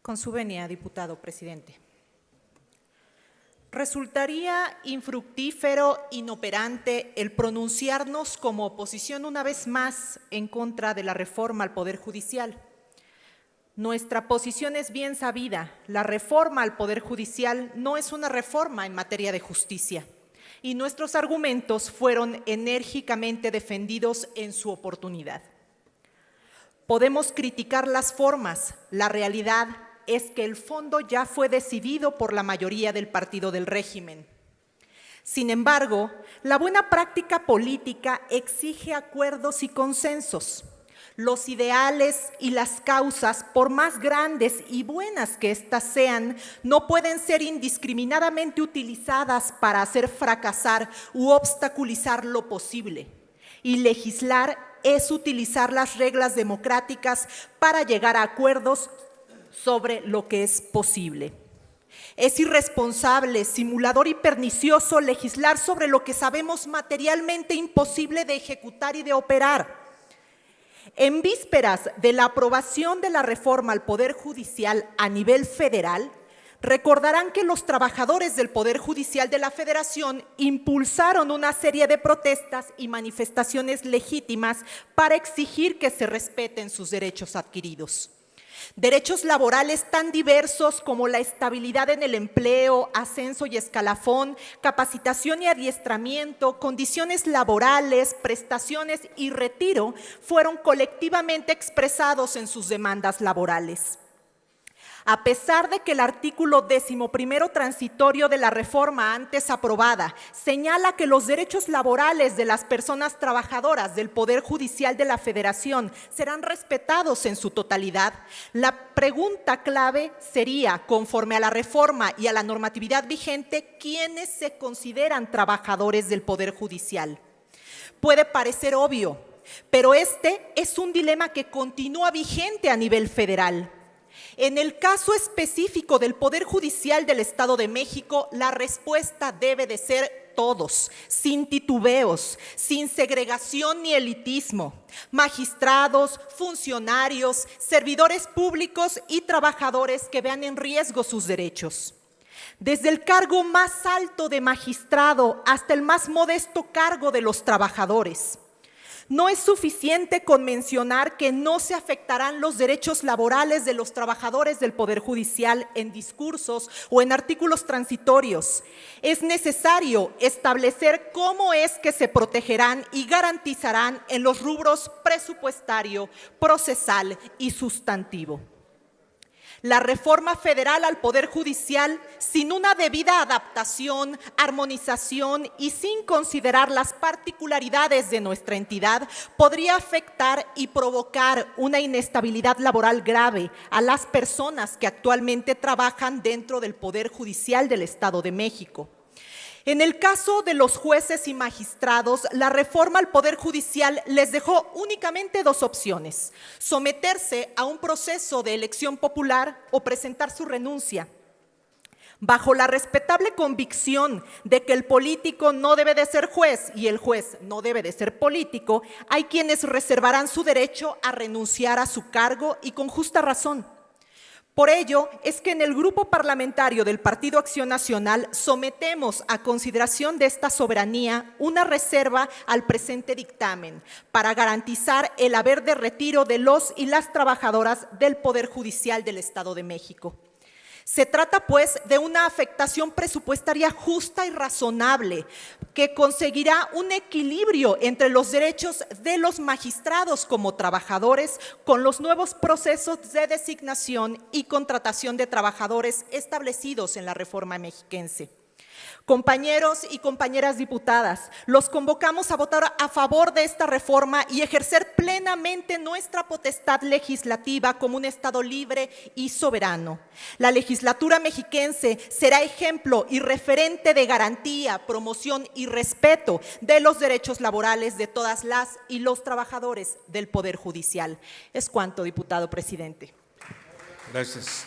Con su venia, diputado presidente. Resultaría infructífero, inoperante el pronunciarnos como oposición una vez más en contra de la reforma al Poder Judicial. Nuestra posición es bien sabida. La reforma al Poder Judicial no es una reforma en materia de justicia y nuestros argumentos fueron enérgicamente defendidos en su oportunidad. Podemos criticar las formas, la realidad es que el fondo ya fue decidido por la mayoría del partido del régimen. Sin embargo, la buena práctica política exige acuerdos y consensos. Los ideales y las causas, por más grandes y buenas que éstas sean, no pueden ser indiscriminadamente utilizadas para hacer fracasar u obstaculizar lo posible. Y legislar es utilizar las reglas democráticas para llegar a acuerdos sobre lo que es posible. Es irresponsable, simulador y pernicioso legislar sobre lo que sabemos materialmente imposible de ejecutar y de operar. En vísperas de la aprobación de la reforma al Poder Judicial a nivel federal, recordarán que los trabajadores del Poder Judicial de la Federación impulsaron una serie de protestas y manifestaciones legítimas para exigir que se respeten sus derechos adquiridos. Derechos laborales tan diversos como la estabilidad en el empleo, ascenso y escalafón, capacitación y adiestramiento, condiciones laborales, prestaciones y retiro fueron colectivamente expresados en sus demandas laborales. A pesar de que el artículo 11º transitorio de la reforma antes aprobada señala que los derechos laborales de las personas trabajadoras del Poder Judicial de la Federación serán respetados en su totalidad, la pregunta clave sería, conforme a la reforma y a la normatividad vigente, ¿quiénes se consideran trabajadores del Poder Judicial? Puede parecer obvio, pero este es un dilema que continúa vigente a nivel federal. En el caso específico del Poder Judicial del Estado de México, la respuesta debe de ser todos, sin titubeos, sin segregación ni elitismo. Magistrados, funcionarios, servidores públicos y trabajadores que vean en riesgo sus derechos. Desde el cargo más alto de magistrado hasta el más modesto cargo de los trabajadores. No es suficiente con mencionar que no se afectarán los derechos laborales de los trabajadores del Poder Judicial en discursos o en artículos transitorios. Es necesario establecer cómo es que se protegerán y garantizarán en los rubros presupuestario, procesal y sustantivo. La reforma federal al Poder Judicial, sin una debida adaptación, armonización y sin considerar las particularidades de nuestra entidad, podría afectar y provocar una inestabilidad laboral grave a las personas que actualmente trabajan dentro del Poder Judicial del Estado de México. En el caso de los jueces y magistrados, la reforma al Poder Judicial les dejó únicamente dos opciones: someterse a un proceso de elección popular o presentar su renuncia. Bajo la respetable convicción de que el político no debe de ser juez y el juez no debe de ser político, hay quienes reservarán su derecho a renunciar a su cargo y con justa razón. Por ello, es que en el Grupo Parlamentario del Partido Acción Nacional sometemos a consideración de esta soberanía una reserva al presente dictamen para garantizar el haber de retiro de los y las trabajadoras del Poder Judicial del Estado de México. Se trata, pues, de una afectación presupuestaria justa y razonable que conseguirá un equilibrio entre los derechos de los magistrados como trabajadores con los nuevos procesos de designación y contratación de trabajadores establecidos en la reforma mexiquense. Compañeros y compañeras diputadas, los convocamos a votar a favor de esta reforma y ejercer plenamente nuestra potestad legislativa como un Estado libre y soberano. La legislatura mexiquense será ejemplo y referente de garantía, promoción y respeto de los derechos laborales de todas las y los trabajadores del Poder Judicial. Es cuanto, diputado presidente. Gracias.